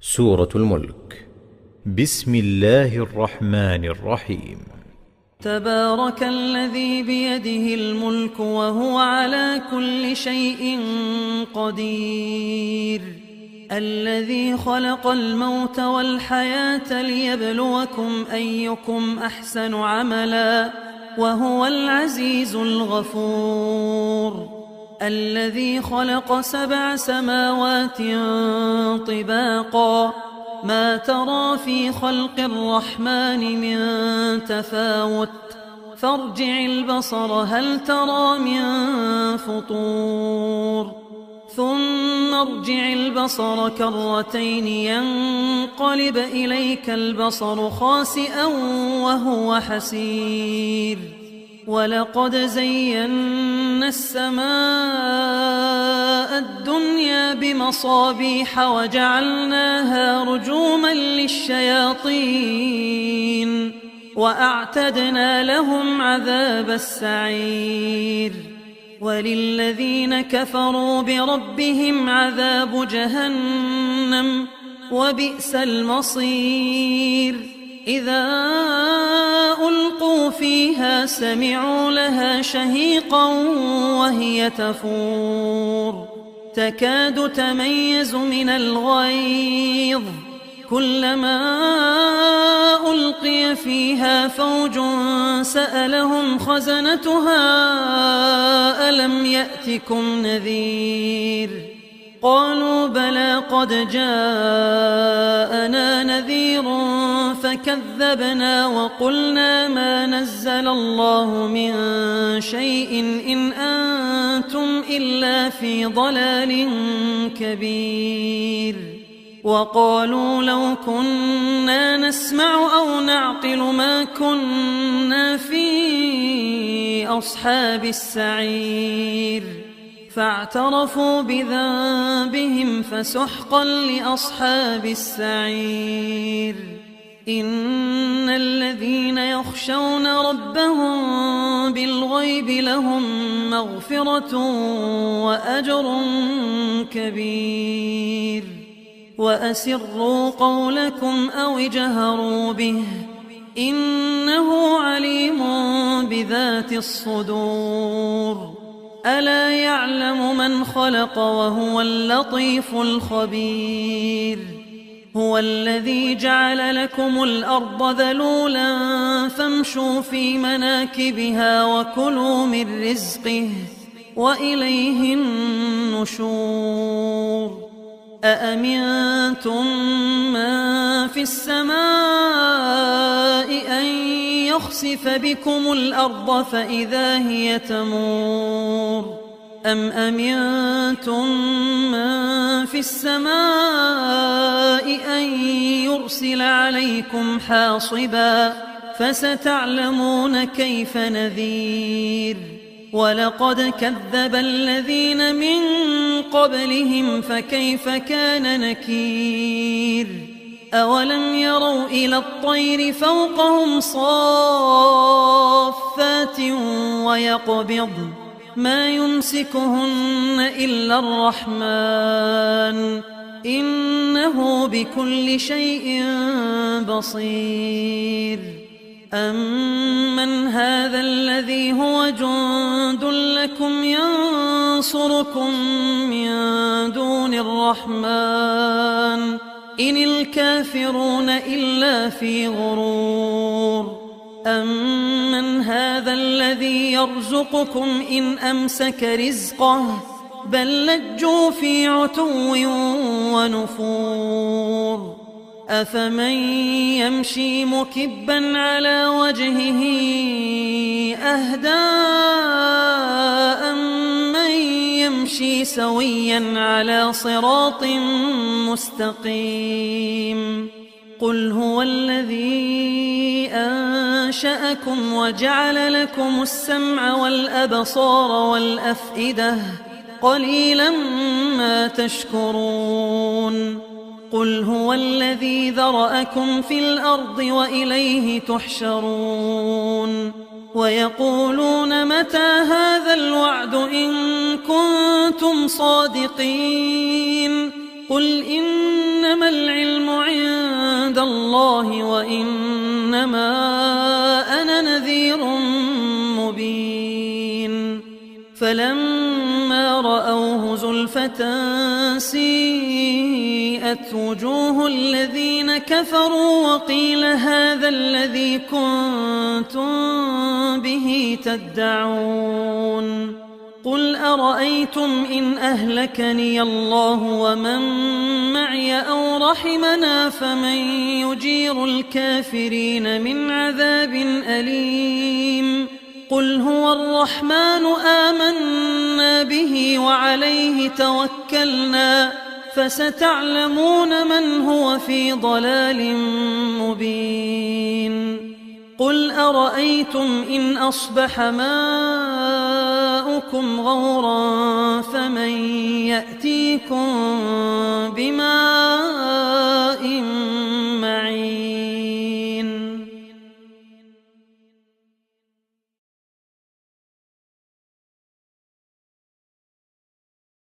سورة الملك. بسم الله الرحمن الرحيم. تبارك الذي بيده الملك وهو على كل شيء قدير، الذي خلق الموت والحياة ليبلوكم أيكم أحسن عملا وهو العزيز الغفور، الذي خلق 7 سماوات طباقا ما ترى في خلق الرحمن من تفاوت فارجع البصر هل ترى من فطور ثم ارجع البصر كرتين ينقلب إليك البصر خاسئا وهو حسير، ولقد زينا السماء الدنيا بمصابيح وجعلناها رجوما للشياطين وأعتدنا لهم عذاب السعير، وللذين كفروا بربهم عذاب جهنم وبئس المصير، إذا ألقوا فيها سمعوا لها شهيقا وهي تفور تكاد تميز من الغيظ، كلما ألقي فيها فوج سألهم خزنتها ألم يأتكم نذير، قالوا بلى قد جاءنا نذير فكذبنا وقلنا ما نزل الله من شيء إن أنتم إلا في ضلال كبير، وقالوا لو كنا نسمع أو نعقل ما كنا في أصحاب السعير، فاعترفوا بذنبهم فسحقا لأصحاب السعير، إن الذين يخشون ربهم بالغيب لهم مغفرة وأجر كبير، وأسروا قولكم أو اجهروا به إنه عليم بذات الصدور، ألا يعلم من خلق وهو اللطيف الخبير، هو الذي جعل لكم الأرض ذلولا فامشوا في مناكبها وكلوا من رزقه وإليه النشور، أأمنتم من في السماء أن يخسف بكم الأرض فإذا هي تمور، أم أمنتم من في السماء أن يرسل عليكم حاصبا فستعلمون كيف نذير، ولقد كذب الذين من قبلهم فكيف كان نكير، أولم يروا إلى الطير فوقهم صافات ويقبضن ما يمسكهن إلا الرحمن إنه بكل شيء بصير، أمن هذا الذي هو جند لكم ينصركم من دون الرحمن إن الكافرون إلا في غرور، أمن هذا الذي يرزقكم إن أمسك رزقه بل لجوا في عتو ونفور، أفمن يمشي مكبا على وجهه أهدى أمن يمشي سويا على صراط مستقيم، قل هو الذي أنشأكم وجعل لكم السمع والأبصار والأفئدة قليلا ما تشكرون، قل هو الذي ذرأكم في الأرض وإليه تحشرون، ويقولون متى هذا الوعد إن كنتم صادقين، قل إنما العلم الله وإنما أنا نذير مبين فلما رأوه زلفة سيئت وجوه الذين كفروا وقيل هذا الذي كنتم به تدعون قل أرأيتم إن أهلكني الله ومن معي أو رحمنا فمن يجير الكافرين من عذاب أليم قل هو الرحمن آمنا به وعليه توكلنا فستعلمون من هو في ضلال مبين قل أرأيتم إن أصبح ماؤكم غورا فمن يأتيكم بماء